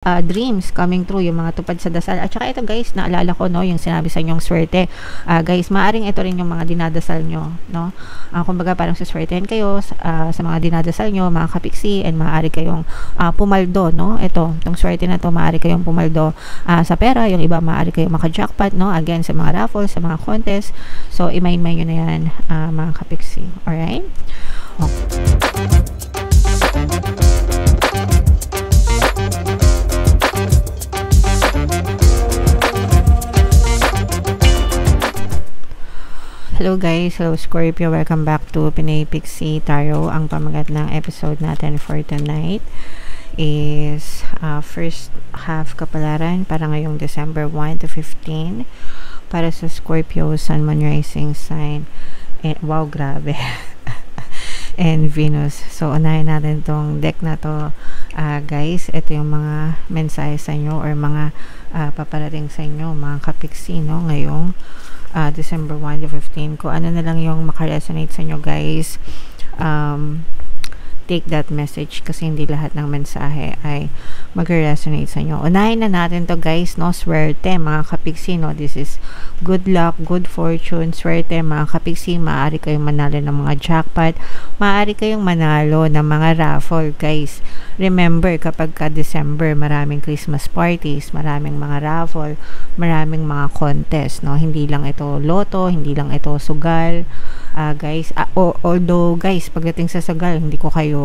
dreams coming true, yung mga tupad sa dasal. At saka ito guys, naalala ko no, yung sinabi sa inyong swerte. Guys, maaring ito rin yung mga dinadasal nyo, no? Kumbaga parang suswertehan kayo sa mga dinadasal nyo, mga kapiksi, and maaari kayong pumaldo, no? Itong swerte na to, maaari kayong pumaldo sa pera, yung iba maaari kayong maka-jackpot, no? Again, sa mga raffles, sa mga contest. So, imayin-may nyo na yan, mga kapiksi. Alright? Okay. Hello guys, hello Scorpio, welcome back to Pinay Pixie Tarot. Ang pamagat ng episode natin for tonight is first half kapalaran para ngayong December 1 to 15 para sa Scorpio, Sun, Moon, Rising sign. Wow, grabe. And Venus. So, unahin natin tong deck na to, guys. Ito yung mga mensahe sa inyo or mga paparating sa inyo, mga kapiksi, no, ngayong December 1 to 15. Kung ano na lang yung makaresonate sa inyo, guys, take that message kasi hindi lahat ng mensahe ay mag-resonate sa inyo. Unahin na natin to, guys, no, swerte, mga kapiksi, no. This is good luck, good fortune, swerte, mga kapiksi. Maaari kayong manalo ng mga jackpot, maaari kayong manalo ng mga raffle, guys. Remember, kapag ka December, maraming Christmas parties, maraming mga raffle, maraming mga contest, no. Hindi lang ito loto, hindi lang ito sugal, guys. Although, guys, pagdating sa sugal, hindi ko kayo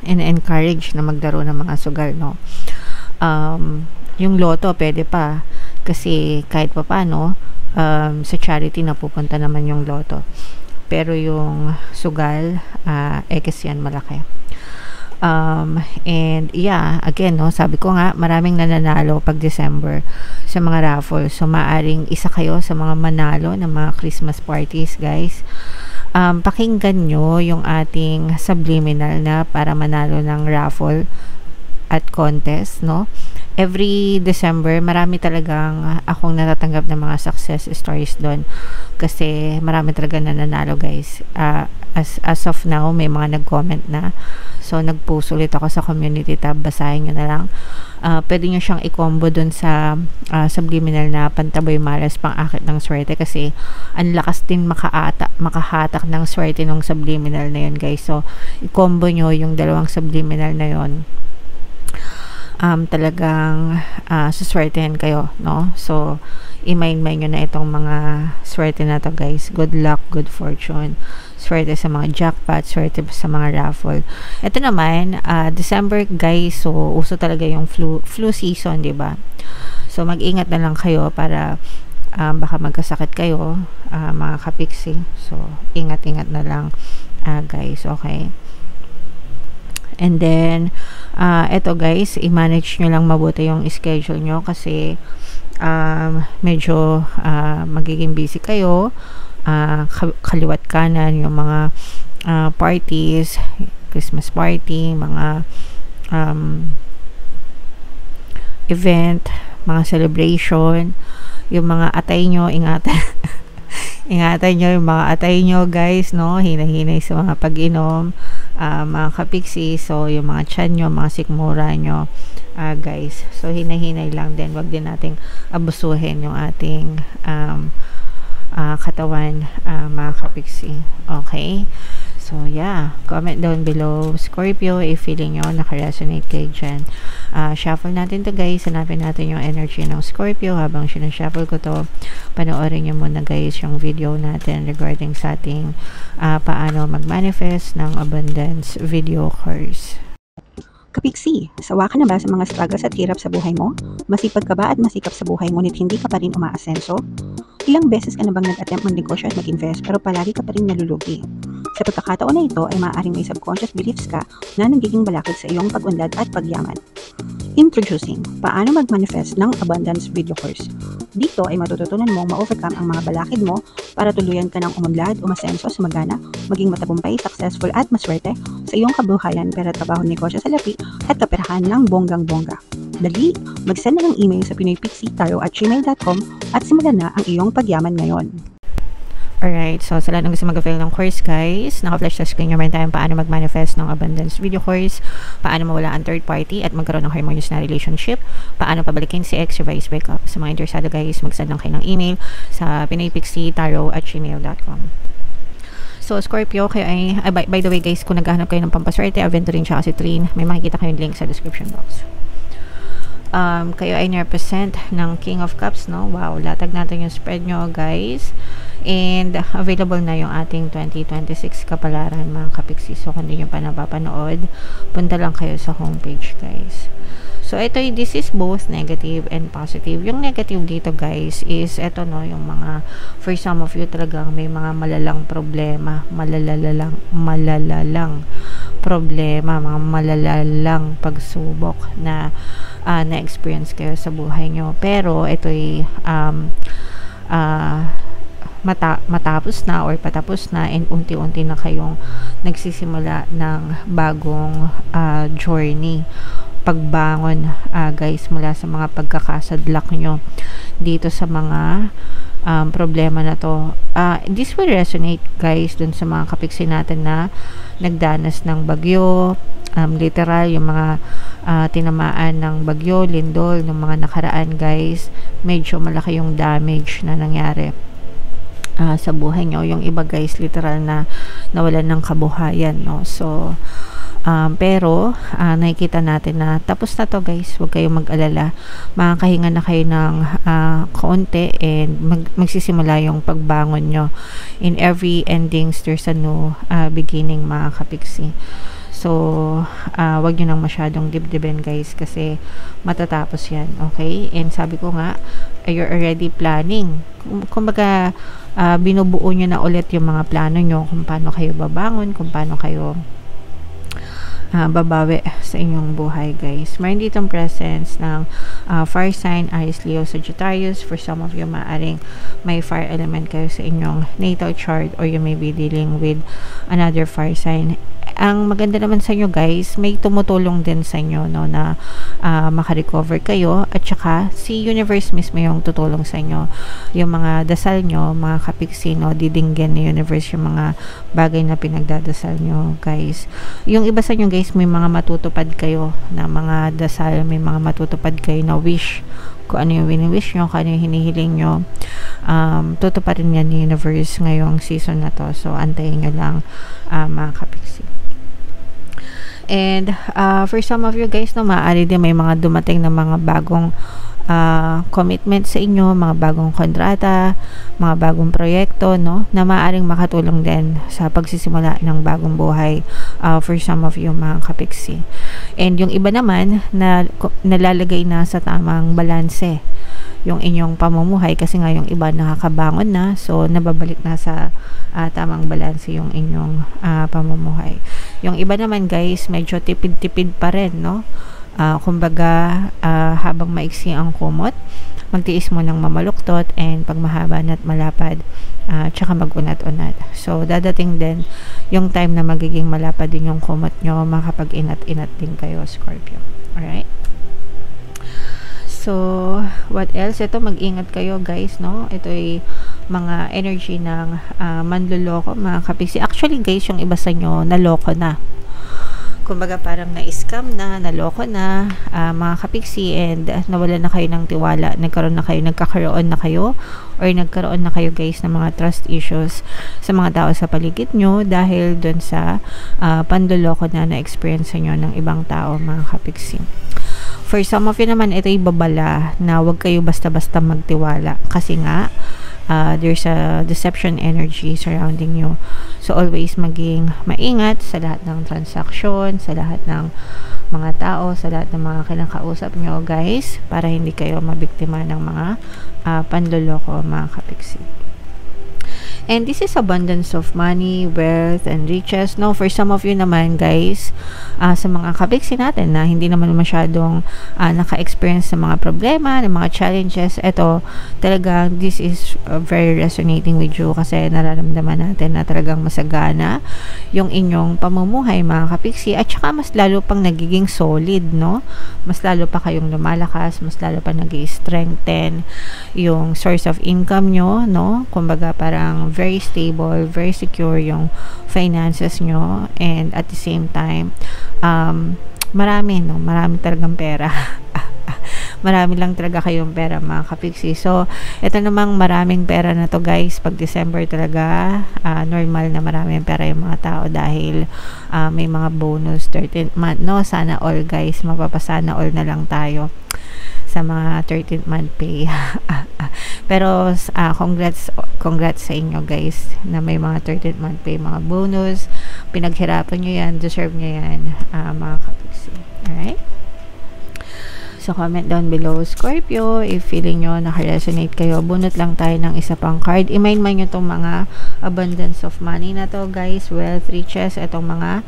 encourage na maglaro ng mga sugal, no. Yung loto pwede pa kasi kahit pa paano sa charity napupunta naman yung loto, pero yung sugal kasi yan malaki. And yeah, again, no, sabi ko nga, maraming nananalo pag December sa mga raffle. So, maaring isa kayo sa mga manalo ng mga Christmas parties, guys. Pakinggan nyo yung ating subliminal na para manalo ng raffle at contest, no? Every December, marami talagang akong natatanggap ng mga success stories doon kasi marami talaga nananalo, guys. As of now, may mga nag-comment na. So, nag-post ulit ako sa community tab. Basahin nyo na lang. Pwede nyo siyang i-combo dun sa subliminal na pantaboy malas pang-akit ng swerte kasi ang lakas din makahatak ng swerte ng subliminal na yun, guys. So, i-combo nyo yung dalawang subliminal na yun. Talagang suswertehan kayo, no? So, i-mind nyo na itong mga swerte na to, guys. Good luck, good fortune, swerte sa mga jackpot, swerte sa mga raffle. Ito naman, December, guys, so uso talaga yung flu season, di ba? So, mag-ingat na lang kayo para baka magkasakit kayo, mga kapiksi. So, ingat-ingat na lang, guys, okay? And then, eto, guys, i-manage nyo lang mabuti yung schedule nyo kasi medyo magiging busy kayo, kaliwat kanan yung mga parties, Christmas party, mga event, mga celebration, yung mga atay nyo, ingatan ingatan nyo yung mga atay nyo, guys, no, hinay-hinay sa mga pag-inom, mga kapiksi. So, yung mga tiyan nyo, mga sikmura nyo, guys, so hinay-hinay lang din, wag din nating abusuhin yung ating katawan, mga kapiksi, okay? So, yeah, comment down below, Scorpio, if feeling nyo nakaresonate kayo dyan. Shuffle natin to, guys. Hanapin natin yung energy ng Scorpio. Habang sinashuffle ko to, panoorin nyo muna, guys, yung video natin regarding sa ating paano mag-manifest ng abundance video course. Kapiksi, sawa ka na ba sa mga struggles at hirap sa buhay mo? Masipag ka ba at masikap sa buhay ngunit hindi ka pa rin umaasenso? Ilang beses ka na bang nag-attempt magnegosyo at mag-invest pero palagi ka pa rin nalulugi? Sa pagkakataon na ito ay maaaring may subconscious beliefs ka na nagiging balakid sa iyong pag-unlad at pagyaman. Introducing, paano mag-manifest ng abundance video course. Dito ay matututunan mong ma-overcome ang mga balakid mo para tuluyan ka ng umunlad, umasenso, sumagana, maging matagumpay, successful at maswerte sa iyong kabuhayan, pera, trabaho, negosyo, salapi at kaperahan ng bonggang-bongga. Dali, mag-send na ng email sa pinoypixie@gmail.com at simulan na ang iyong pagyaman ngayon. Alright, so sa lahat ng gusto mag-avail ng course guys, naka-flash sa screen nyo meron tayong paano mag-manifest ng abundance video course, paano mawala ang third party at magkaroon ng harmonious na relationship, paano pabalikin si ex, reverse breakup. Sa mga interesado guys, mag-send lang kayo ng email sa pinoypixietarot@gmail.com. So, Scorpio, kayo ay, by the way guys, kung naghahanap kayo ng pampaswerte, Aventurine tsaka Citrine, may makikita kayong link sa description box. Kayo ay represent ng King of Cups, no? Wow, latag natin yung spread nyo, guys. And available na yung ating 2026 kapalaran, mga kapiksi. So, kung hindi nyo pa napapanood, punta lang kayo sa homepage, guys. So, this is both negative and positive. Yung negative dito, guys, is ito, no, yung mga, for some of you talagang may mga malalang problema, malalalang problema, mga malalalang pagsubok na na-experience kayo sa buhay nyo. Pero, ito'y matapos na or patapos na and unti-unti na kayong nagsisimula ng bagong journey. Pagbangon, guys, mula sa mga pagkakasadlak nyo dito sa mga problema na to. This will resonate, guys, dun sa mga kapiksi natin na nagdanas ng bagyo, literal, yung mga tinamaan ng bagyo, lindol, ng mga nakaraan, guys, medyo malaki yung damage na nangyari sa buhay nyo. Yung iba, guys, literal na nawalan ng kabuhayan, no? So, pero nakikita natin na tapos na to, guys. Huwag kayong mag-alala, makakahinga na kayo ng kaunti and magsisimula yung pagbangon nyo. In every endings there's a new beginning, mga kapiksi. So, wag nyo nang masyadong dibdibin, guys, kasi matatapos yan, okay? And sabi ko nga, you're already planning. Kumbaga, binubuo nyo na ulit yung mga plano nyo, kung paano kayo babangon, kung paano kayo babawi sa inyong buhay, guys. Mayroon ditong presence ng fire sign, Aries, Leo, Sagittarius. For some of you, maaring may fire element kayo sa inyong natal chart or you may be dealing with another fire sign. Ang maganda naman sa inyo, guys, may tumutulong din sa inyo, no, na makarecover kayo, at saka si universe mismo yung tutulong sa inyo. Yung mga dasal nyo, mga kapiksi, no, didinggan ni universe yung mga bagay na pinagdadasal nyo, guys. Yung iba sa inyo, guys, may mga matutupad kayo na mga dasal, may mga matutupad kayo na wish. Kung ano yung wini-wish nyo, kung ano yung hinihiling nyo, tutuparin yan ni universe ngayong season na to. So, antayin nyo lang, mga kapiksi. And for some of you, guys, no, maaari din may mga dumating na mga bagong commitment sa inyo, mga bagong kontrata, mga bagong proyekto, no, na maaaring makatulong din sa pagsisimula ng bagong buhay for some of you, mga kapiksi. And yung iba naman na nalalagay na sa tamang balanse yung inyong pamumuhay, kasi nga yung iba nakakabangon na, so nababalik na sa tamang balanse yung inyong pamumuhay. Yung iba naman, guys, medyo tipid-tipid pa rin, no? Kumbaga, habang maiksi ang kumot, magtiis mo ng mamaluktot, and pag mahaba na't malapad, tsaka magunat-unat. So, dadating din yung time na magiging malapad din yung kumot nyo, makapag-inat-inat din kayo, Scorpio. Alright? So, what else? Ito, mag-ingat kayo, guys, no? Ito ay mga energy ng manluloko, mga kapiksi. Actually, guys, yung iba sa inyo, naloko na. Kumbaga, parang na-scam na, naloko na, mga kapiksi, and nawalan na kayo ng tiwala. Nagkaroon na kayo, or nagkaroon na kayo, guys, ng mga trust issues sa mga tao sa paligid nyo dahil dun sa panduloko na na-experience nyo ng ibang tao, mga kapiksi. For some of you naman, ito'y babala na huwag kayo basta-basta magtiwala, kasi nga there's a deception energy surrounding you. So always maging maingat sa lahat ng transaction, sa lahat ng mga tao, sa lahat ng mga kinakausap nyo, guys, para hindi kayo mabiktima ng mga panloloko, mga kapiksi. And this is abundance of money, wealth, and riches. No, for some of you naman, guys, sa mga kapiksi natin na hindi naman masyadong naka-experience sa mga problema, ng mga challenges, ito, talagang this is very resonating with you, kasi nararamdaman natin na talagang masagana yung inyong pamumuhay, mga kapiksi, at saka mas lalo pang nagiging solid, no? Mas lalo pa kayong lumalakas, mas lalo pa nag-i-strengthen yung source of income nyo, no? Kumbaga, parang very stable, very secure yung finances nyo, and at the same time, marami talagang pera. Marami lang talaga kayong pera, mga kapiksi. So, ito namang maraming pera na to, guys. Pag December talaga, normal na maraming pera yung mga tao dahil may mga bonus 13th month, no? Sana all, guys. Mapapasana all na lang tayo sa mga 13th month pay. Pero congrats sa inyo, guys, na may mga 13th month pay, mga bonus. Pinaghirapan nyo yan, deserve nyo yan, mga kapiksi. Alright? So, comment down below, Scorpio, if feeling nyo naka-resonate kayo, bunot lang tayo ng isa pang card. I-mind nyo itong mga abundance of money na to, guys, wealth, riches, itong mga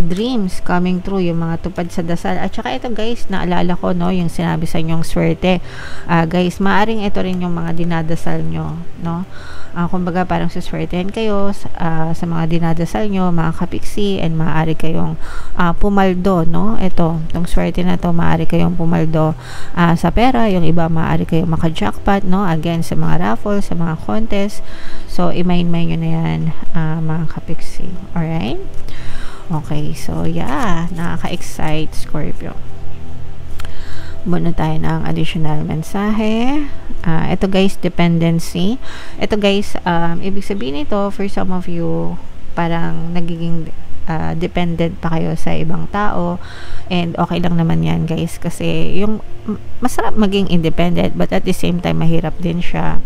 dreams coming true, yung mga tupad sa dasal. At saka ito, guys, naalala ko, no, yung sinabi sa inyong swerte. Guys, maaring ito rin yung mga dinadasal nyo, no? Kumbaga, parang suswertehan kayo sa mga dinadasal nyo, mga kapiksi, and maaari kayong pumaldo, no? Itong swerte na to, maaari kayong pumaldo sa pera, yung iba maaari kayong maka-jackpot, no? Again, sa mga raffle, sa mga contest. So, i-mind nyo na yan, mga kapiksi. Alright? Okay, so yeah, nakaka-excite, Scorpio. Muna tayo ng additional mensahe. Ito, guys, dependency. Ito, guys, ibig sabihin ito, for some of you, parang nagiging dependent pa kayo sa ibang tao, and okay lang naman yan, guys, kasi yung masarap maging independent, but at the same time mahirap din siya,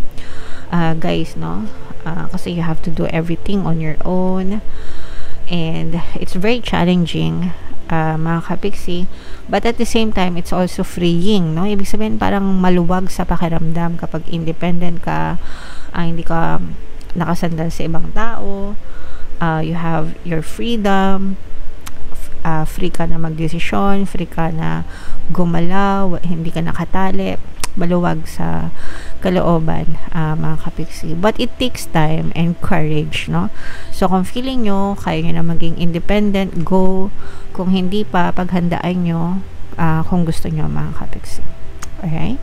guys, no? Kasi you have to do everything on your own, and it's very challenging, mga kapiksi, but at the same time it's also freeing, no? Ibig sabihin parang maluwag sa pakiramdam kapag independent ka, hindi ka nakasandal sa ibang tao. You have your freedom, free ka na magdesisyon, free ka na gumalaw, hindi ka nakatali, maluwag sa kalooban, mga kapiksi. But it takes time and courage, no? So, kung feeling nyo, kaya nyo na maging independent, go. Kung hindi pa, paghandaan nyo, kung gusto nyo, mga kapiksi. Alright?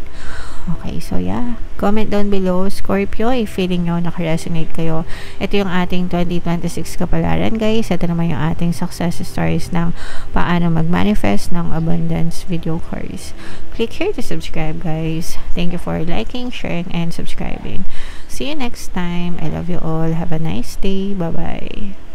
Okay, so yeah. Comment down below, Scorpio, if feeling nyo naka-resonate kayo. Ito yung ating 2026 kapalaran, guys. Ito naman yung ating success stories ng paano mag-manifest ng abundance video course. Click here to subscribe, guys. Thank you for liking, sharing, and subscribing. See you next time. I love you all. Have a nice day. Bye-bye.